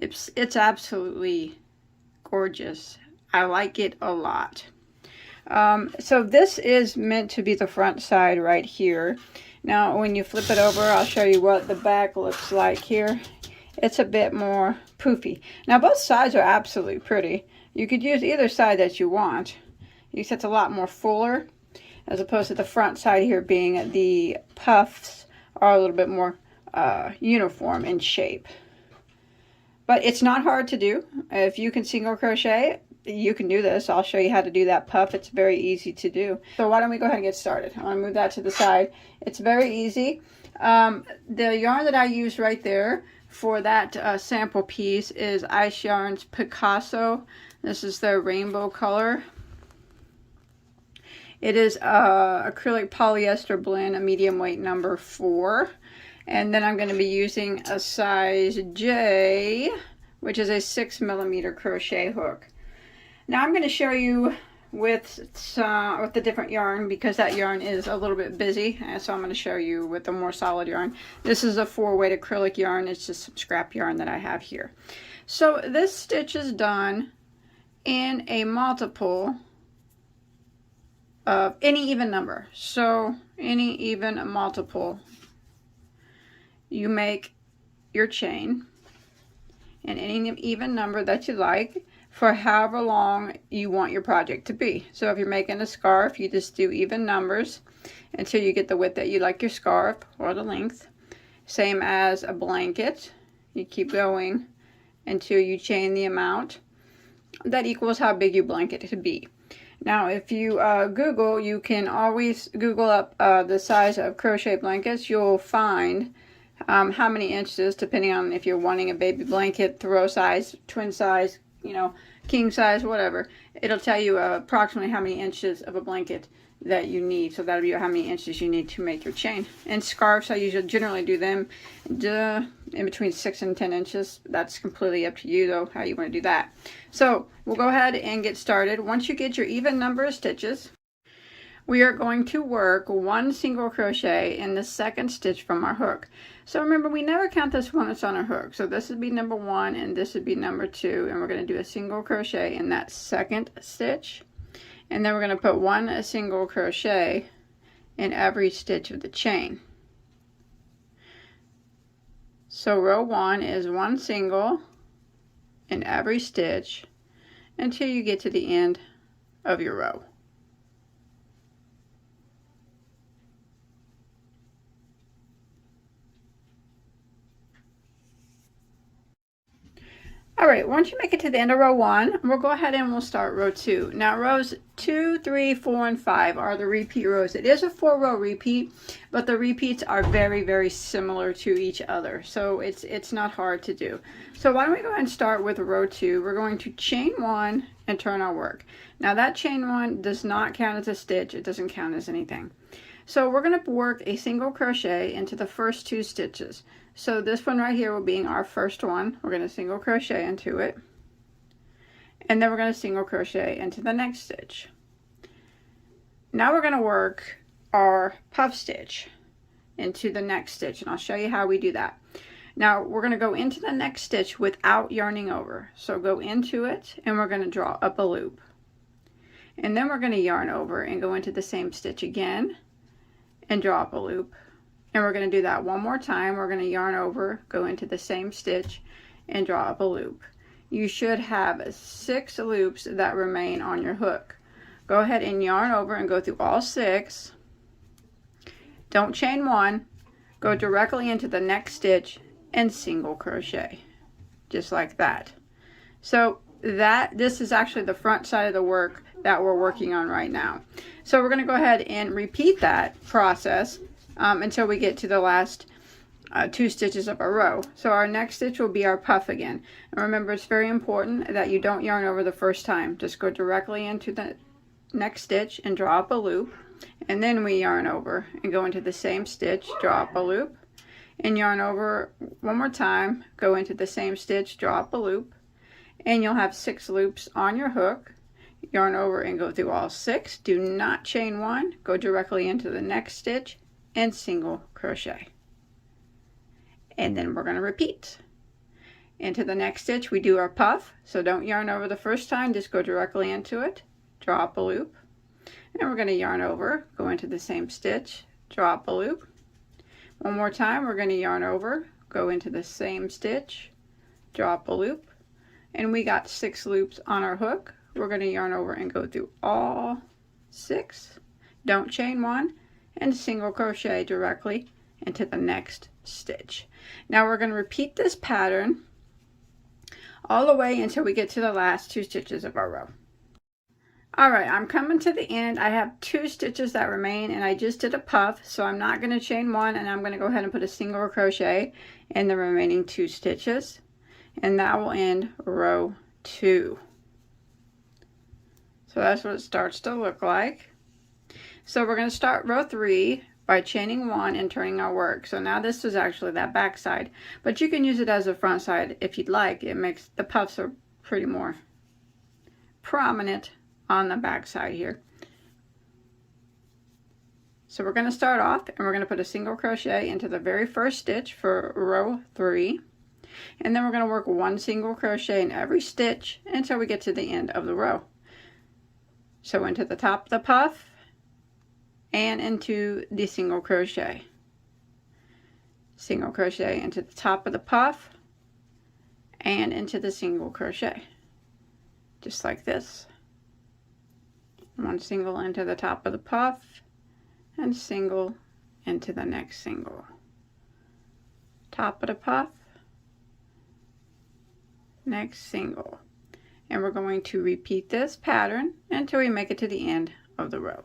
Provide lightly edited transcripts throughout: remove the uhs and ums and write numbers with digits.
It's absolutely gorgeous. I like it a lot. So this is meant to be the front side right here. Now when you flip it over, I'll show you what the back looks like here. It's a bit more poofy. Now both sides are absolutely pretty. You could use either side that you want. It's a lot more fuller, as opposed to the front side here being the puffs are a little bit more uniform in shape. But it's not hard to do. If you can single crochet, you can do this. I'll show you how to do that puff. It's very easy to do. So why don't we go ahead and get started. I want to move that to the side. It's very easy. The yarn that I use right there for that sample piece is Ice Yarn's Picasso. This is their rainbow color. It is acrylic polyester blend, a medium weight number 4. And then I'm going to be using a size J, which is a 6mm crochet hook. Now I'm going to show you with the different yarn, because that yarn is a little bit busy, and so I'm going to show you with the more solid yarn. This is a 4-weight acrylic yarn. It's just some scrap yarn that I have here. So this stitch is done in a multiple of any even number. So any even multiple, you make your chain in any even number that you like for however long you want your project to be. So if you're making a scarf, you just do even numbers until you get the width that you like your scarf, or the length. Same as a blanket. You keep going until you chain the amount that equals how big you blanket it to be. Now if you Google, you can always Google up the size of crochet blankets. You'll find how many inches, depending on if you're wanting a baby blanket, throw size, twin size, you know, king size, whatever. It'll tell you approximately how many inches of a blanket that you need. So that'll be how many inches you need to make your chain. And scarves, I usually generally do them in between 6 and 10 inches. That's completely up to you though, how you want to do that. So we'll go ahead and get started. Once you get your even number of stitches, we are going to work 1 single crochet in the second stitch from our hook. So remember, we never count this when it's on our hook. So this would be number 1 and this would be number 2, and we're going to do a single crochet in that second stitch, and then we're going to put 1 single crochet in every stitch of the chain. So row 1 is 1 single in every stitch until you get to the end of your row. Alright, once you make it to the end of row 1, we'll go ahead and we'll start row 2. Now rows 2, 3, 4, and 5 are the repeat rows. It is a 4-row repeat, but the repeats are very, very similar to each other. So it's not hard to do. So why don't we go ahead and start with row 2. We're going to chain 1 and turn our work. Now that chain 1 does not count as a stitch. It doesn't count as anything. So we're going to work a single crochet into the first 2 stitches. So this one right here will be our first one. We're going to single crochet into it, and then we're going to single crochet into the next stitch. Now we're going to work our puff stitch into the next stitch, and I'll show you how we do that. Now we're going to go into the next stitch without yarning over. So go into it, and we're going to draw up a loop, and then we're going to yarn over and go into the same stitch again and draw up a loop. And we're going to do that one more time. We're going to yarn over, go into the same stitch, and draw up a loop. You should have 6 loops that remain on your hook. Go ahead and yarn over and go through all 6. Don't chain 1. Go directly into the next stitch and single crochet. Just like that. So this is actually the front side of the work that we're working on right now. So we're going to go ahead and repeat that process until we get to the last 2 stitches of our row. So our next stitch will be our puff again. And remember, it's very important that you don't yarn over the first time. Just go directly into the next stitch and draw up a loop, and then we yarn over and go into the same stitch, draw up a loop, and yarn over one more time, go into the same stitch, draw up a loop, and you'll have 6 loops on your hook. Yarn over and go through all 6. Do not chain 1. Go directly into the next stitch and single crochet, and then we're going to repeat. Into the next stitch we do our puff, so don't yarn over the first time, just go directly into it, drop a loop, and we're going to yarn over, go into the same stitch, drop a loop. One more time, we're going to yarn over, go into the same stitch, drop a loop, and we got 6 loops on our hook. We're going to yarn over and go through all 6, don't chain 1, and single crochet directly into the next stitch. Now we're going to repeat this pattern all the way until we get to the last 2 stitches of our row. Alright, I'm coming to the end. I have 2 stitches that remain and I just did a puff, so I'm not going to chain 1, and I'm going to go ahead and put a single crochet in the remaining 2 stitches, and that will end row 2. So that's what it starts to look like. So we're going to start row 3 by chaining 1 and turning our work. So now this is actually that back side, but you can use it as a front side if you'd like. It makes the puffs are pretty more prominent on the back side here. So we're going to start off and we're going to put a single crochet into the very first stitch for row 3, and then we're going to work 1 single crochet in every stitch until we get to the end of the row. So into the top of the puff and into the single crochet into the top of the puff and into the single crochet, just like this. 1 single into the top of the puff and single into the next single, top of the puff, next single, and we're going to repeat this pattern until we make it to the end of the row.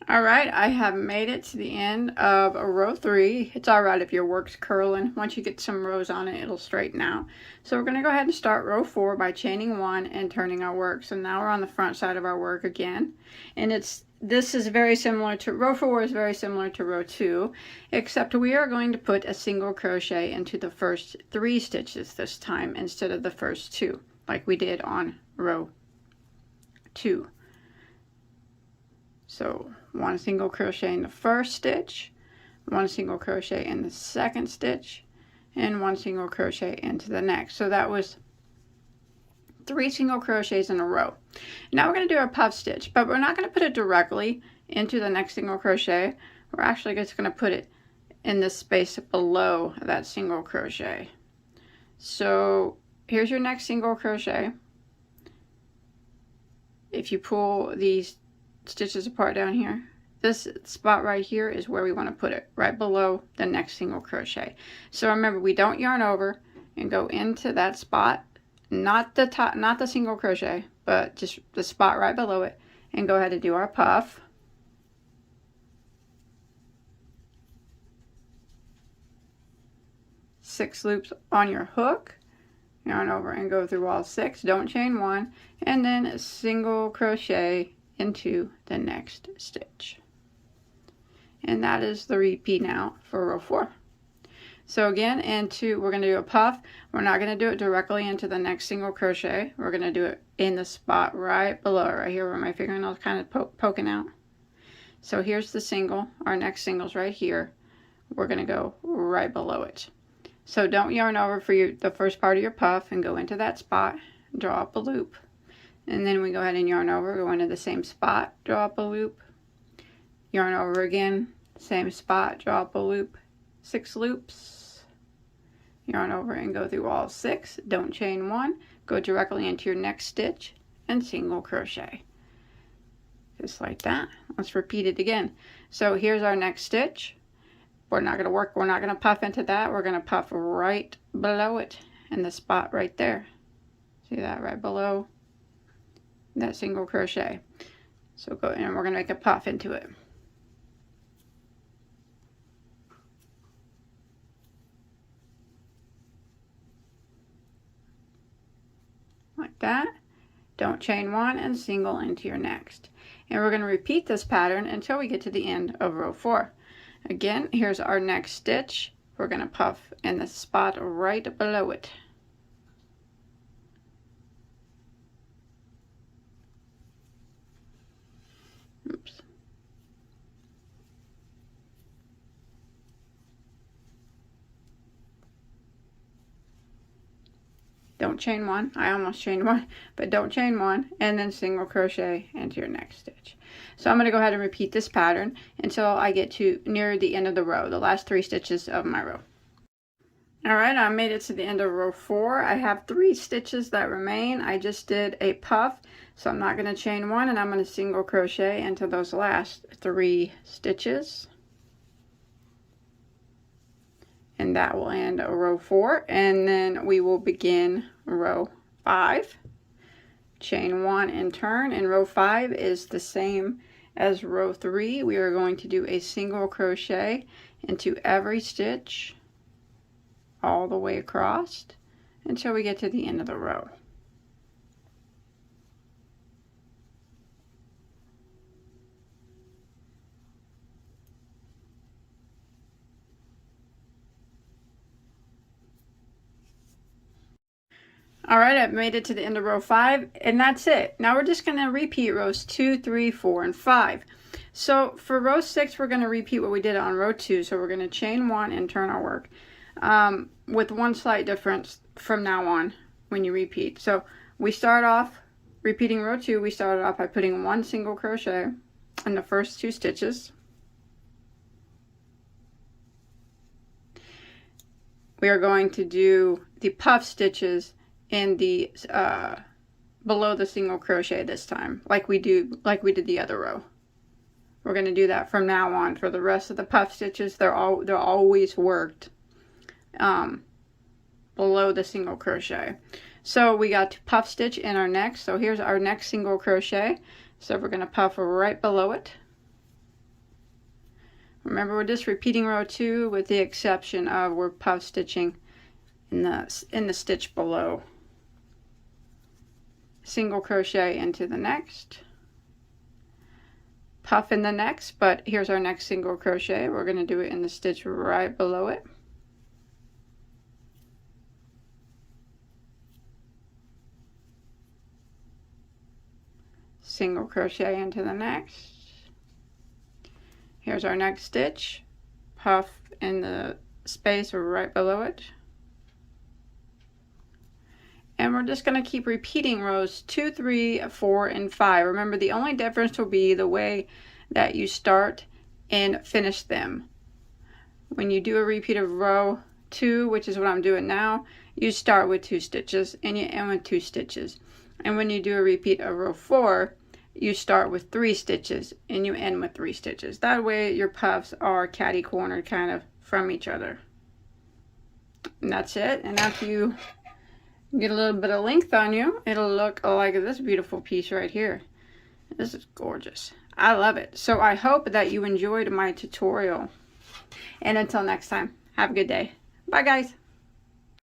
Alright, I have made it to the end of row 3. It's alright if your work's curling. Once you get some rows on it, it'll straighten out. So we're going to go ahead and start row 4 by chaining 1 and turning our work. So now we're on the front side of our work again. And this is very similar to, row 4 is very similar to row 2, except we are going to put a single crochet into the first 3 stitches this time instead of the first 2, like we did on row 2. So 1 single crochet in the first stitch, 1 single crochet in the second stitch, and 1 single crochet into the next. So that was 3 single crochets in a row. Now we're going to do our puff stitch, but we're not going to put it directly into the next single crochet. We're actually just going to put it in the space below that single crochet. So here's your next single crochet. If you pull these stitches apart down here, this spot right here is where we want to put it, right below the next single crochet. So remember, we don't yarn over and go into that spot, not the top, not the single crochet, but just the spot right below it, and go ahead and do our puff. Six loops on your hook, yarn over and go through all 6, don't chain 1, and then a single crochet into the next stitch. And that is the repeat now for row 4. So again, we're going to do a puff. We're not going to do it directly into the next single crochet. We're going to do it in the spot right below, right here where my fingernail's kind of poking out. So here's the single. Our next single's right here. We're going to go right below it. So don't yarn over for the first part of your puff and go into that spot, draw up a loop. And then we go ahead and yarn over, go into the same spot, draw up a loop, yarn over again, same spot, draw up a loop, 6 loops, yarn over and go through all 6, don't chain 1, go directly into your next stitch and single crochet. Just like that. Let's repeat it again. So here's our next stitch. We're not going to puff into that. We're going to puff right below it in the spot right there. See that, right below that single crochet. So go in and we're going to make a puff into it. Like that. Don't chain 1 and single into your next. And we're going to repeat this pattern until we get to the end of row 4. Again, here's our next stitch. We're going to puff in the spot right below it. Oops. Don't chain one. I almost chained one, but don't chain one, and then single crochet into your next stitch. So I'm going to go ahead and repeat this pattern until I get to near the end of the row, the last 3 stitches of my row. Alright, I made it to the end of row 4. I have 3 stitches that remain. I just did a puff, so I'm not going to chain one, and I'm going to single crochet into those last 3 stitches. And that will end row 4, and then we will begin row 5. Chain 1 and turn, and row 5 is the same as row 3. We are going to do a single crochet into every stitch all the way across until we get to the end of the row. Alright, I've made it to the end of row 5, and that's it. Now we're just going to repeat rows 2, 3, 4, and 5. So for row 6, we're going to repeat what we did on row 2. So we're going to chain 1 and turn our work, with one slight difference from now on when you repeat. So we start off repeating row 2. We started off by putting 1 single crochet in the first 2 stitches. We are going to do the puff stitches in the below the single crochet this time, like we did the other row. We're going to do that from now on for the rest of the puff stitches. They're always worked below the single crochet. So we got to puff stitch in our next. So here's our next single crochet. So we're going to puff right below it. Remember, we're just repeating row 2 with the exception of we're puff stitching in the stitch below. Single crochet into the next, puff in the next, but here's our next single crochet. We're going to do it in the stitch right below it. Single crochet into the next. Here's our next stitch, puff in the space right below it. And we're just going to keep repeating rows 2, 3, 4, and 5. Remember, the only difference will be the way that you start and finish them. When you do a repeat of row 2, which is what I'm doing now, you start with 2 stitches and you end with 2 stitches. And when you do a repeat of row 4, you start with 3 stitches and you end with 3 stitches. That way your puffs are catty-cornered kind of from each other. And that's it. And after you get a little bit of length on you, it'll look like this beautiful piece right here. This is gorgeous. I love it. So I hope that you enjoyed my tutorial. And until next time, have a good day. Bye, guys.